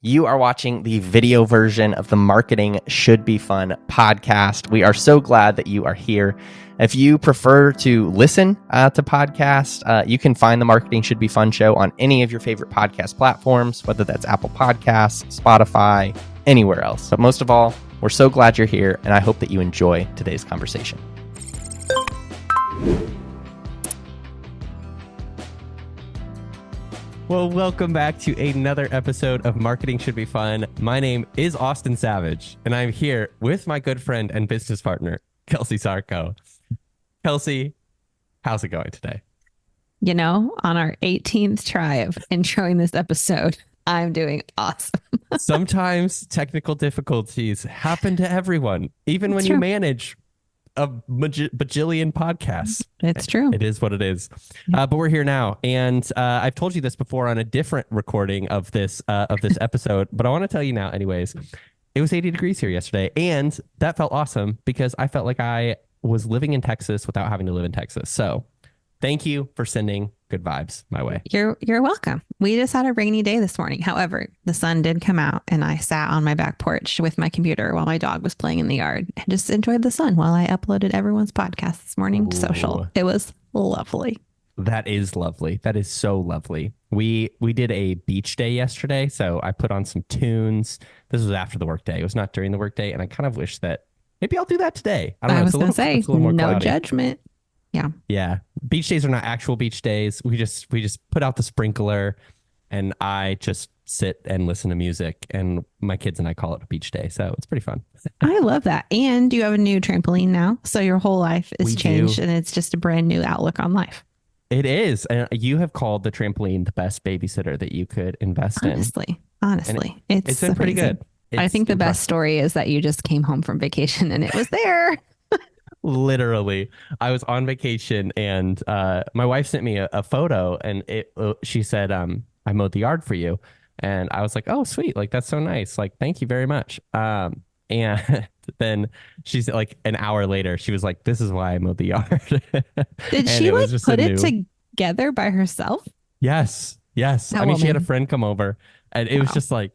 You are watching the video version of the Marketing Should Be Fun podcast. We are so glad that you are here. If you prefer to listen to podcasts, you can find the Marketing Should Be Fun show on any of your favorite podcast platforms, whether that's Apple Podcasts, Spotify, anywhere else. But most of all, we're so glad you're here, and I hope that you enjoy today's conversation. Well, welcome back to another episode of Marketing Should Be Fun. My name is Austin Savage, and I'm here with my good friend and business partner, Kelsie Sarko. Kelsie, how's it going today? You know, on our 18th try of introing this episode, I'm doing awesome. Sometimes technical difficulties happen to everyone, even when you manage a bajillion podcasts. It's true. It is what it is. But we're here now. And I've told you this before on a different recording of this episode, but I want to tell you now anyways. It was 80 degrees here yesterday, and that felt awesome because I felt like I was living in Texas without having to live in Texas. So thank you for sending good vibes my way. You're welcome. We just had a rainy day this morning. However, the sun did come out, and I sat on my back porch with my computer while my dog was playing in the yard and just enjoyed the sun while I uploaded everyone's podcast this morning to social. It was lovely. That is lovely. That is so lovely. We did a beach day yesterday, so I put on some tunes. This was after the workday. It was not during the workday, and I kind of wish that maybe I'll do that today. I don't know. I was going to say, no cloudy. Judgment. Yeah. Beach days are not actual beach days. We just put out the sprinkler, and I just sit and listen to music, and my kids and I call it a beach day. So it's pretty fun. I love that. And you have a new trampoline now. So your whole life is changed, and it's just a brand new outlook on life. It is. And you have called the trampoline the best babysitter that you could invest in. Honestly, it's been pretty good. I think the best story is that you just came home from vacation and it was there. Literally, I was on vacation, and my wife sent me a photo, and she said, I mowed the yard for you. And I was like, oh, sweet. Like, that's so nice. Like, thank you very much. And then she's like, an hour later, she was like, this is why I mowed the yard. Did she like put it together by herself? Yes. I mean, she had a friend come over, and it was just like,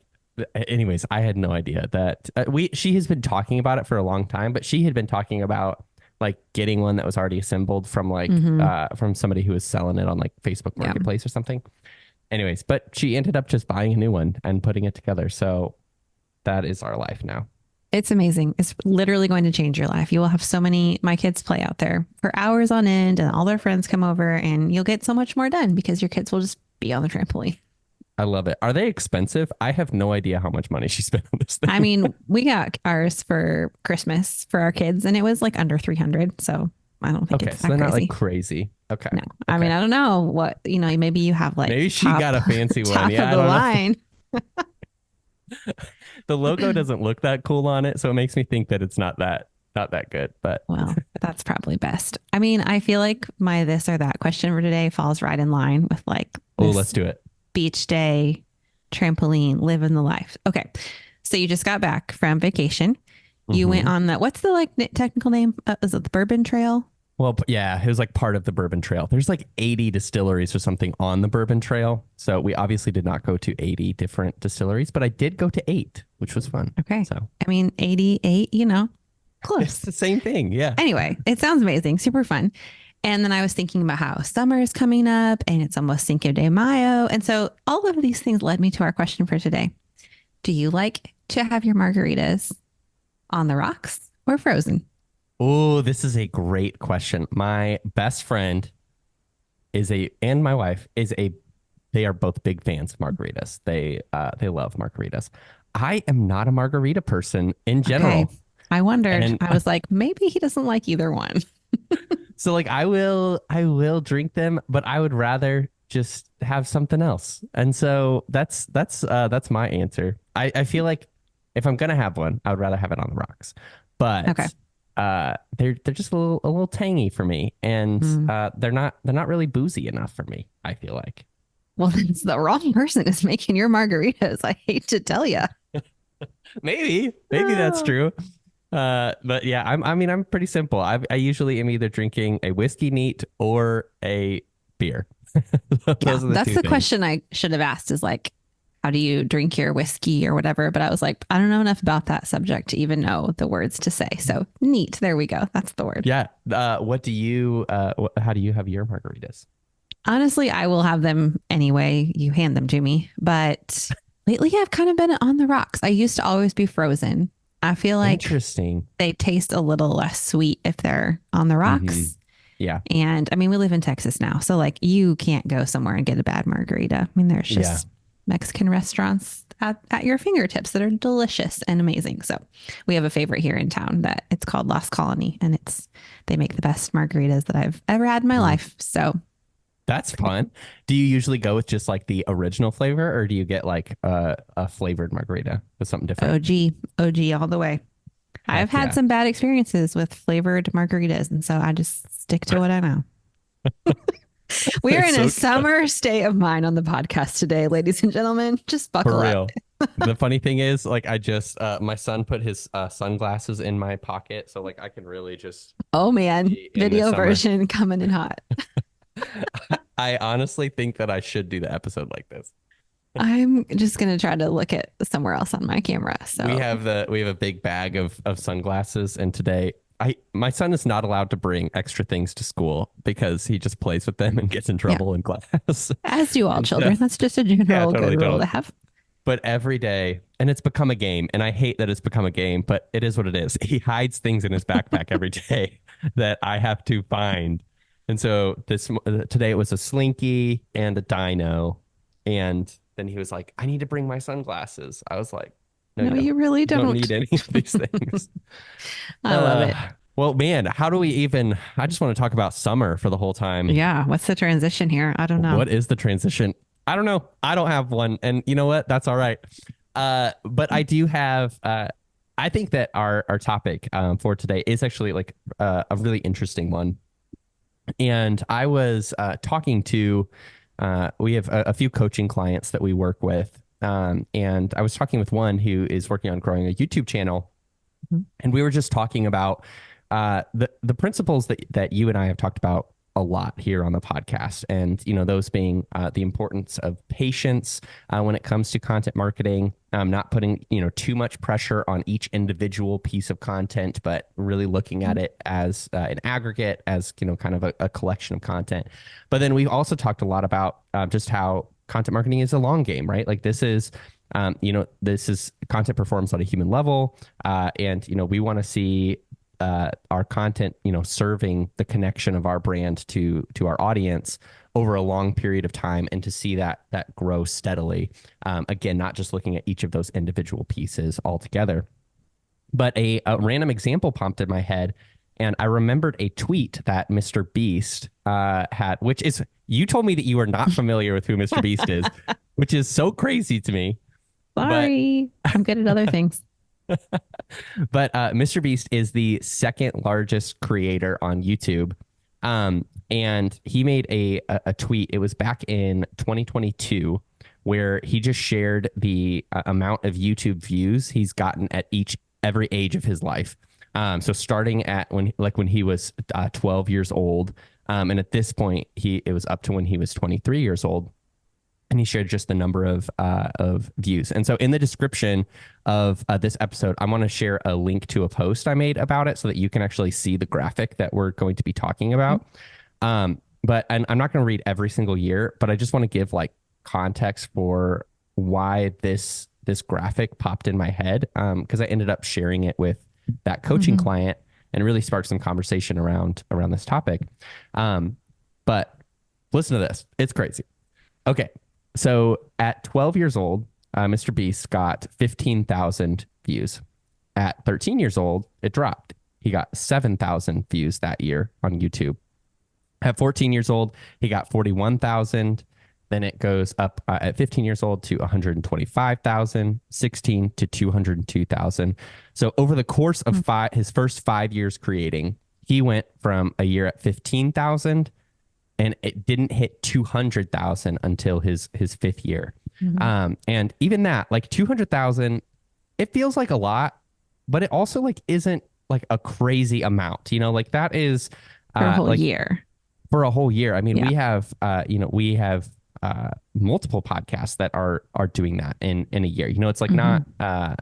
anyways, I had no idea that she has been talking about it for a long time, but she had been talking about like getting one that was already assembled from like from somebody who was selling it on like Facebook Marketplace or something. Anyways, but she ended up just buying a new one and putting it together. So that is our life now. It's amazing. It's literally going to change your life. You will have so many, my kids play out there for hours on end, and all their friends come over, and you'll get so much more done because your kids will just be on the trampoline. I love it. Are they expensive? I have no idea how much money she spent on this thing. I mean, we got ours for Christmas for our kids, and it was like under 300. So I don't think it's that they're crazy. not like crazy. Okay. No, I mean, I don't know what, maybe you have like, maybe she got a fancy one. Top of the line. The logo doesn't look that cool on it, so it makes me think that it's not that good, but well, that's probably best. I mean, I feel like my this or that question for today falls right in line with like, let's do it. Beach day, trampoline, living the life. Okay. So you just got back from vacation. You went on what's the like technical name? Is it the Bourbon Trail? Well, yeah, it was like part of the Bourbon Trail. There's like 80 distilleries or something on the Bourbon Trail. So we obviously did not go to 80 different distilleries, but I did go to 8, which was fun. Okay. So, I mean, 88, close. It's the same thing. Yeah. Anyway, it sounds amazing. Super fun. And then I was thinking about how summer is coming up and it's almost Cinco de Mayo. And so all of these things led me to our question for today. Do you like to have your margaritas on the rocks or frozen? Oh, this is a great question. My best friend and my wife they are both big fans of margaritas. They love margaritas. I am not a margarita person in general. Okay. I wondered. And I was like, maybe he doesn't like either one. So like I will drink them, but I would rather just have something else. And so that's my answer. I feel like if I'm gonna have one, I would rather have it on the rocks. But okay. They're just a little tangy for me, and they're not really boozy enough for me, I feel like. Well, it's the wrong person is making your margaritas. I hate to tell you. Maybe that's true. But yeah, I'm pretty simple. I usually am either drinking a whiskey neat or a beer. That's the question I should have asked is like, how do you drink your whiskey or whatever. But I was like, I don't know enough about that subject to even know the words to say. So neat. There we go. That's the word. Yeah. What do you, how do you have your margaritas? Honestly, I will have them anyway. You hand them to me. But lately, I've kind of been on the rocks. I used to always be frozen. I feel like Interesting. they taste a little less sweet if they're on the Hmm. rocks. Yeah. And I mean, we live in Texas now. So, like, you can't go somewhere and get a bad margarita. I mean, there's Yeah. just Mexican restaurants at your fingertips that are delicious and amazing. So, we have a favorite here in town that it's called Lost Colony, and they make the best margaritas that I've ever had in my Mm. life. So, That's fun. Do you usually go with just like the original flavor or do you get like a flavored margarita with something different? OG all the way. I've Heck had yeah. some bad experiences with flavored margaritas, and so I just stick to what I know. We're It's in so a summer state of mind on the podcast today, ladies and gentlemen. Just for buckle up. real. The funny thing is, like, I just, my son put his sunglasses in my pocket. So, like, I can really just Oh man, be in the video summer. version coming in hot. I honestly think that I should do the episode like this. I'm just gonna try to look at somewhere else on my camera. So We have a big bag of sunglasses, and today my son is not allowed to bring extra things to school because he just plays with them and gets in yeah, trouble in class. as do all And so, children. That's just a yeah, general good totally, rule to totally. have. But every day, and it's become a game, and I hate that it's become a game, but it is what it is. He hides things in his backpack every day that I have to find. And so today it was a slinky and a dino, and then he was like, "I need to bring my sunglasses." I was like, "No, you No, don't. you really You don't don't. need any of these things." I love it. Well, man, how do we even? I just want to talk about summer for the whole time. Yeah. What's the transition here? I don't know. What is the transition? I don't know. I don't have one. And you know what? That's all right. But I do have, I think that our topic for today is actually like a really interesting one. And I was talking to, we have a few coaching clients that we work with. And I was talking with one who is working on growing a YouTube channel. Mhm. And we were just talking about the principles that you and I have talked about a lot here on the podcast, and those being the importance of patience when it comes to content marketing, not putting too much pressure on each individual piece of content, but really looking at it as an aggregate, as kind of a collection of content. But then we've also talked a lot about just how content marketing is a long game, right? Like this is this is content performs on a human level, and we want to see our content, serving the connection of our brand to our audience over a long period of time, and to see that grow steadily. Again, not just looking at each of those individual pieces altogether. But a random example popped in my head, and I remembered a tweet that MrBeast had, which is, you told me that you are not familiar with who MrBeast is, which is so crazy to me. Sorry. I'm good at other things. But MrBeast is the second largest creator on YouTube. And he made a tweet. It was back in 2022 where he just shared the amount of YouTube views he's gotten at every age of his life. So starting at when he was 12 years old. And at this point, it was up to when he was 23 years old. And he shared just the number of views. And so in the description of this episode, I want to share a link to a post I made about it so that you can actually see the graphic that we're going to be talking about. But I'm not going to read every single year, but I just want to give like context for why this graphic popped in my head, because I ended up sharing it with that coaching client and really sparked some conversation around this topic. But listen to this. It's crazy. Okay. So at 12 years old, MrBeast got 15,000 views. At 13 years old, it dropped. He got 7,000 views that year on YouTube. At 14 years old, he got 41,000. Then it goes up at 15 years old to 125,000, 16 to 202,000. So over the course of his first 5 years creating, he went from a year at 15,000, and it didn't hit 200,000 until his fifth year. And even that, like 200,000, it feels like a lot, but it also like isn't like a crazy amount, like that is For a whole like year. for a whole year. I mean, Yeah. we have multiple podcasts that are doing that in a year. You know, it's like Mm-hmm. not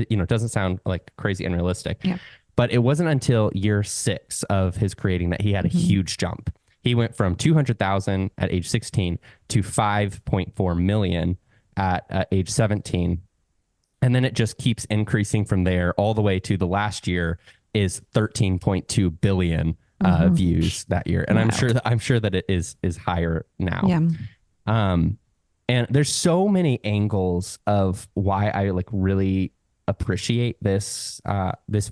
you know, it doesn't sound like crazy unrealistic, Yeah. but it wasn't until year 6 of his creating that he had a Mm-hmm. huge jump. He went from 200,000 at age 16 to 5.4 million at age 17. And then it just keeps increasing from there all the way to the last year is 13.2 billion Mm-hmm. views that year. And Wild. I'm sure that it is higher now. Yeah. Um, and there's so many angles of why I like really appreciate this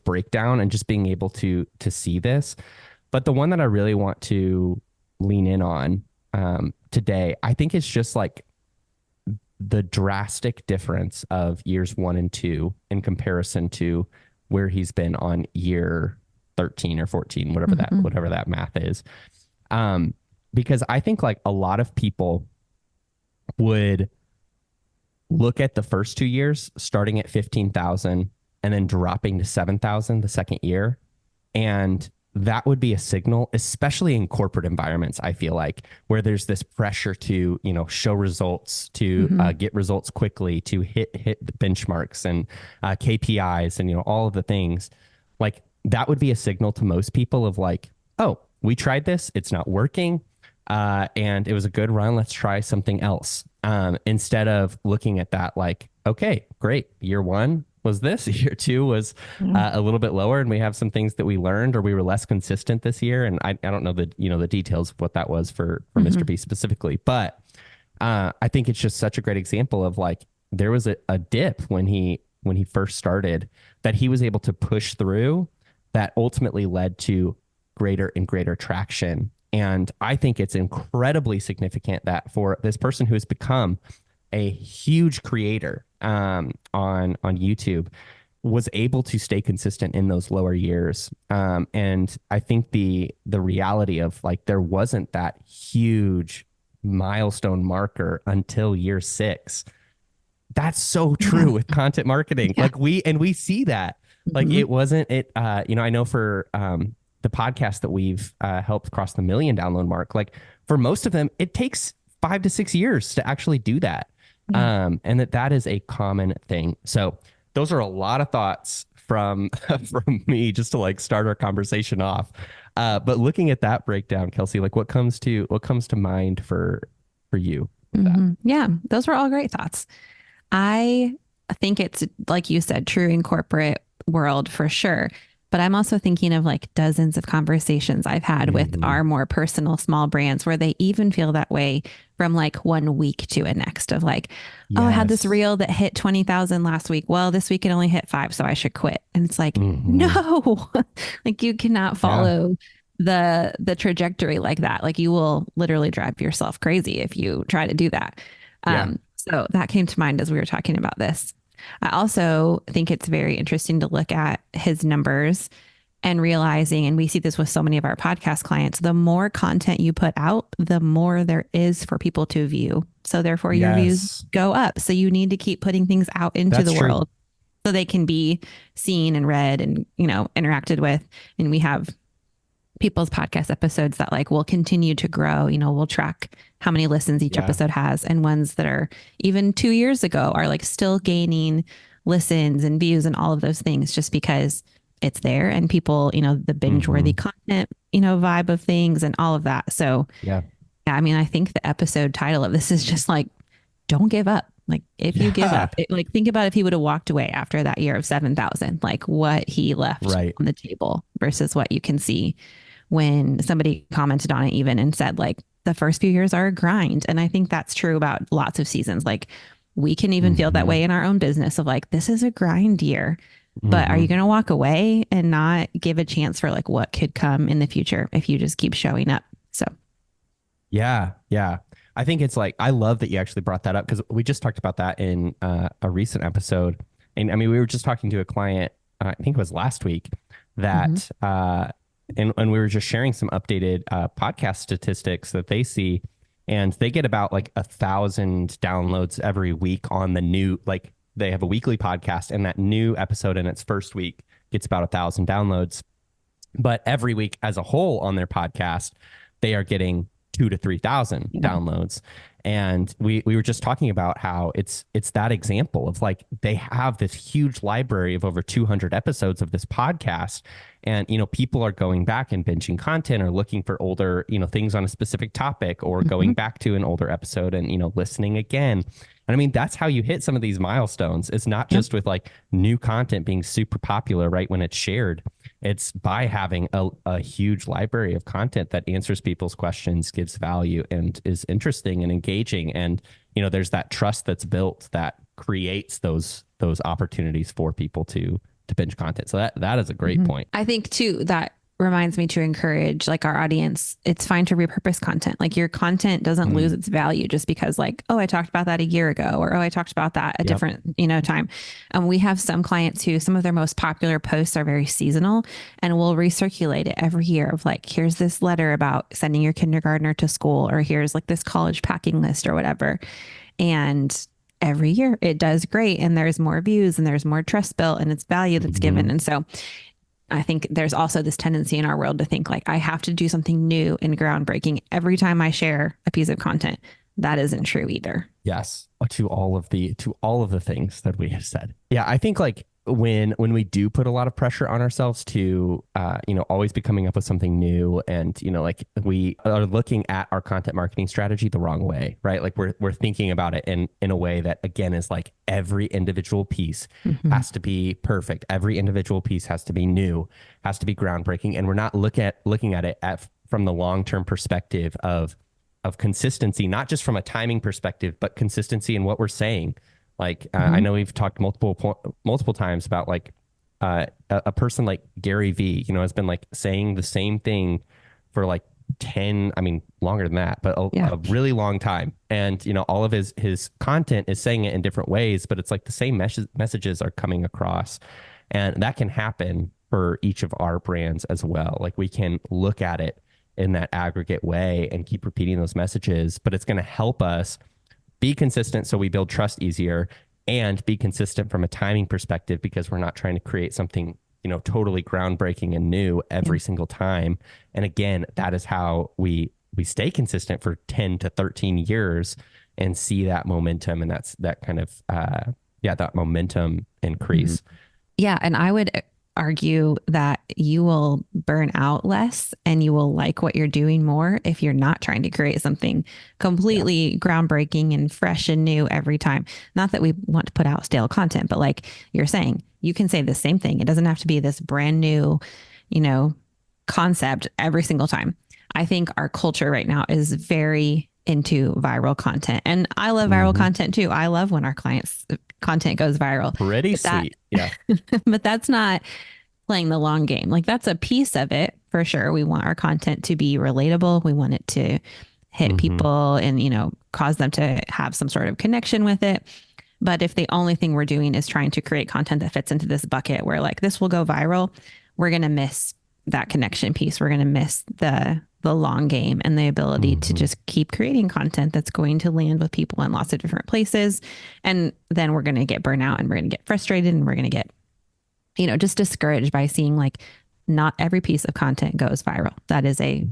breakdown and just being able to see this. But the one that I really want to lean in on today, I think it's just like the drastic difference of years 1 and 2 in comparison to where he's been on year 13 or 14, Mm-hmm. whatever that math is. Um, because I think like a lot of people would look at the first 2 years starting at 15,000 and then dropping to 7,000 the second year. And that would be a signal, especially in corporate environments, I feel like, where there's this pressure to, you know, show results, to Mm-hmm. get results quickly, to hit the benchmarks and KPIs and, you know, all of the things. Like that would be a signal to most people of like, oh, we tried this, it's not working. And it was a good run. Let's try something else. Instead of looking at that like, okay, great. Year 1 was this. Year 2 was Yeah. a little bit lower, and we have some things that we learned, or we were less consistent this year. And I don't know the you know the details of what that was for Mm-hmm. MrBeast specifically, but I think it's just such a great example of like there was a dip when he first started that he was able to push through that ultimately led to greater and greater traction. And I think it's incredibly significant that for this person who has become a huge creator on YouTube was able to stay consistent in those lower years. And I think the reality of like there wasn't that huge milestone marker until year 6. That's so Yeah. true with content marketing. Yeah. Like we see that. Like Mm-hmm. it wasn't it you know, I know for the podcast that we've helped cross the million download mark, like for most of them it takes 5 to 6 years to actually do that. Yeah. And that is a common thing. So those are a lot of thoughts from from me just to like start our conversation off. But looking at that breakdown, Kelsie, like what comes to mind for you with that? Mm-hmm. Yeah. Those were all great thoughts. I think it's like you said, true in corporate world for sure. But I'm also thinking of like dozens of conversations I've had with Mm-hmm. our more personal small brands where they even feel that way from like one week to a next of like, oh, I had this Yes. reel that hit 20,000 last week. Well, this week it only hit 5, so I should quit. And it's like, Mm-hmm. no, like you cannot Yeah. follow the trajectory like that. Like you will literally drive yourself crazy if you try to do that. Yeah. So that came to mind as we were talking about this. I also think it's very interesting to look at his numbers and realizing, and we see this with so many of our podcast clients, the more content you put out, the more there is for people to view. So therefore your views Yes. go up. So you need to keep putting things out into That's the true. world so they can be seen and read and, you know, interacted with. And we have people's podcast episodes that like will continue to grow. You know, we'll track how many listens each Yeah. episode has, and ones that are even 2 years ago are like still gaining listens and views and all of those things just because it's there and people, you know, the binge Mm-hmm. worthy content, you know, vibe of things and all of that. So, Yeah. yeah, I mean, I think the episode title of this is just like, don't give up. Like, if you give Yeah. up, like, think about if he would have walked away after that year of 7,000, like what he left Right. on the table versus what you can see when somebody commented on it even and said like the first few years are a grind. And I think that's true about lots of seasons. Like we can even feel that Mm-hmm. way in our own business of like, this is a grind year, but are Mm-hmm. you going to walk away and not give a chance for like what could come in the future if you just keep showing up? So, Yeah. Yeah. I think it's like, I love that you actually brought that up because we just talked about that in a recent episode. And I mean, we were just talking to a client, I think it was last week, that, and we were just sharing some updated podcast statistics that they see. And they get about like 1,000 downloads every week on the new, like they have a weekly podcast, and that new episode in its first week gets about 1,000 downloads. But every week as a whole on their podcast, they are getting 2 to 3,000 downloads. And we were just talking about how it's that example of like they have this huge library of over 200 episodes of this podcast, and people are going back and binging content or looking for older things on a specific topic, or going back to an older episode and listening again. And I mean, that's how you hit some of these milestones. It's not just with like new content being super popular right when it's shared. It's by having a huge library of content that answers people's questions, gives value, and is interesting and engaging. And, there's that trust that's built that creates those opportunities for people to binge content. So that is a great point. I think too, that reminds me to encourage like our audience. It's fine to repurpose content. Like your content doesn't lose its value just because like, oh, I talked about that a year ago, or, oh, I talked about that a different, time. We have some clients who some of their most popular posts are very seasonal, and we'll recirculate it every year of like, here's this letter about sending your kindergartner to school, or here's like this college packing list or whatever. And every year it does great, and there's more views and there's more trust built and it's value that's given. And so I think there's also this tendency in our world to think like I have to do something new and groundbreaking every time I share a piece of content. That isn't true either. Yes, to all of the things that we have said. Yeah, I think like when we do put a lot of pressure on ourselves to always be coming up with something new, and like we are looking at our content marketing strategy the wrong way, right? Like we're thinking about it in a way that again is like every individual piece has to be perfect, every individual piece has to be new, has to be groundbreaking, and we're not looking at it from the long-term perspective of consistency, not just from a timing perspective, but consistency in what we're saying. Like, I know we've talked multiple times about like a person like Gary V, has been like saying the same thing for like 10, I mean, longer than that, but a really long time. And, all of his content is saying it in different ways, but it's like the same messages are coming across. And that can happen for each of our brands as well. Like we can look at it in that aggregate way and keep repeating those messages, but it's going to help us be consistent so we build trust easier, and be consistent from a timing perspective because we're not trying to create something, totally groundbreaking and new every single time. And again, that is how we stay consistent for 10 to 13 years and see that momentum, and that kind of that momentum increase. Yeah, and I would argue that you will burn out less and you will like what you're doing more if you're not trying to create something completely groundbreaking and fresh and new every time. Not that we want to put out stale content, but like you're saying, you can say the same thing. It doesn't have to be this brand new, concept every single time. I think our culture right now is very into viral content, and I love viral content too. I love when our clients' content goes viral. Pretty sweet. Yeah. But that's not playing the long game. Like that's a piece of it for sure. We want our content to be relatable. We want it to hit people and, cause them to have some sort of connection with it. But if the only thing we're doing is trying to create content that fits into this bucket where like this will go viral, we're going to miss that connection piece. We're going to miss the long game and the ability to just keep creating content that's going to land with people in lots of different places. And then we're going to get burnt out, and we're going to get frustrated, and we're going to get, just discouraged by seeing like not every piece of content goes viral. That is a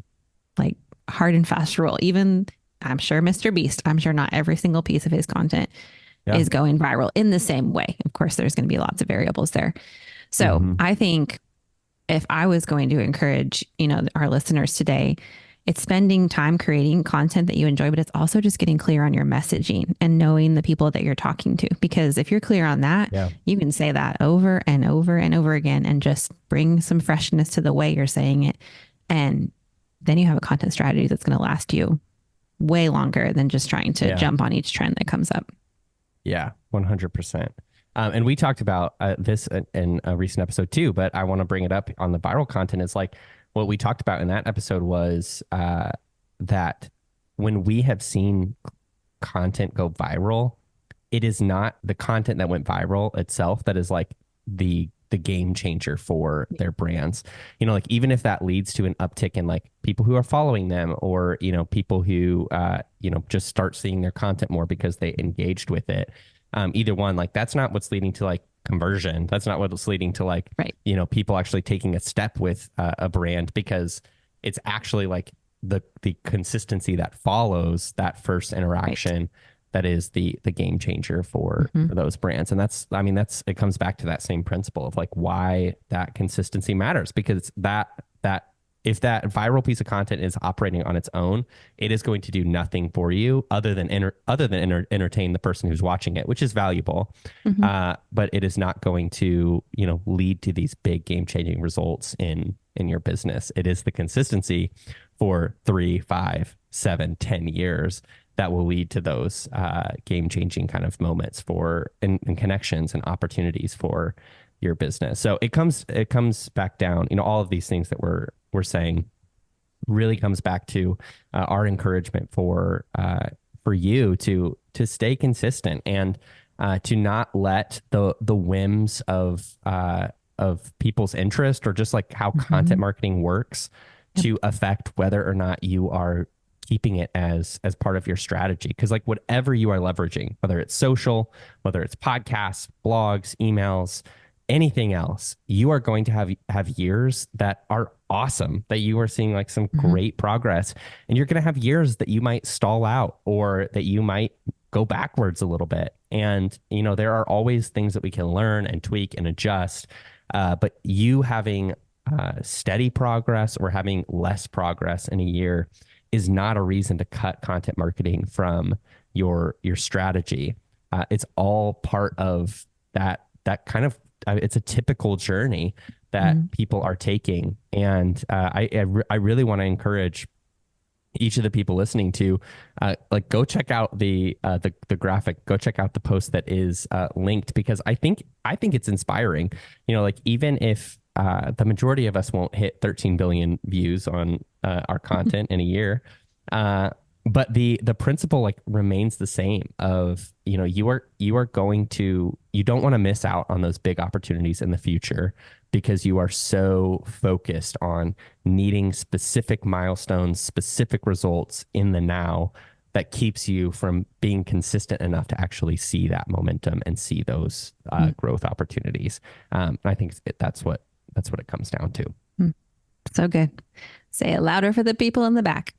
like hard and fast rule. Even I'm sure MrBeast, I'm sure not every single piece of his content is going viral in the same way. Of course, there's going to be lots of variables there. So I think if I was going to encourage, our listeners today, it's spending time creating content that you enjoy, but it's also just getting clear on your messaging and knowing the people that you're talking to. Because if you're clear on that, you can say that over and over and over again and just bring some freshness to the way you're saying it. And then you have a content strategy that's going to last you way longer than just trying to jump on each trend that comes up. Yeah, 100%. And we talked about this in a recent episode too, but I want to bring it up on the viral content. It's like what we talked about in that episode was that when we have seen content go viral, it is not the content that went viral itself that is like the game changer for their brands. Like even if that leads to an uptick in like people who are following them, or, people who, just start seeing their content more because they engaged with it. Either one, like that's not what's leading to like conversion. That's not what's leading to like, people actually taking a step with a brand, because it's actually like the consistency that follows that first interaction. Right. That is the game changer for those brands. And it comes back to that same principle of like why that consistency matters, because that if that viral piece of content is operating on its own, it is going to do nothing for you other than entertain the person who's watching it, which is valuable. But it is not going to, lead to these big game changing results in your business. It is the consistency for 3, 5, 7, 10 years that will lead to those game changing kind of moments and connections and opportunities for your business. So it comes back down, all of these things that we're saying really comes back to our encouragement for you to stay consistent and to not let the whims of people's interest or just like how content marketing works to affect whether or not you are keeping it as part of your strategy. Because like whatever you are leveraging, whether it's social, whether it's podcasts, blogs, emails, anything else, you are going to have years that are awesome, that you are seeing like some great progress. And you're going to have years that you might stall out or that you might go backwards a little bit. And, there are always things that we can learn and tweak and adjust. But you having steady progress or having less progress in a year is not a reason to cut content marketing from your strategy. It's all part of that kind of, it's a typical journey that people are taking. And I really want to encourage each of the people listening to go check out the graphic, go check out the post that is linked, because I think it's inspiring. Even if the majority of us won't hit 13 billion views on our content in a year, but the principle remains the same of, you don't want to miss out on those big opportunities in the future because you are so focused on needing specific milestones, specific results in the now that keeps you from being consistent enough to actually see that momentum and see those growth opportunities. I think that's what it comes down to. So good. Say it louder for the people in the back.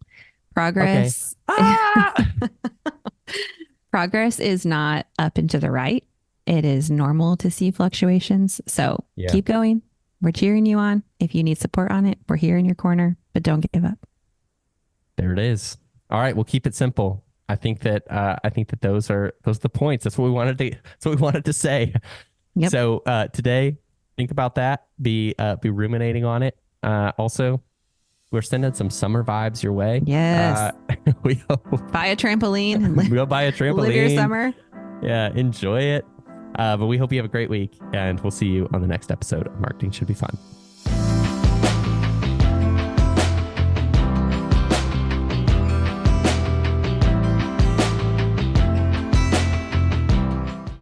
Progress. Okay. Progress is not up and to the right. It is normal to see fluctuations. So keep going. We're cheering you on. If you need support on it, we're here in your corner, but don't give up. There it is. All right. We'll keep it simple. I think that those are the points. That's what we wanted to say. Yep. So today, think about that. Be ruminating on it. Also, we're sending some summer vibes your way. Yes. We hope. Buy a trampoline and we'll buy a trampoline. Live your summer. Yeah, enjoy it. But we hope you have a great week, and we'll see you on the next episode of Marketing Should Be Fun.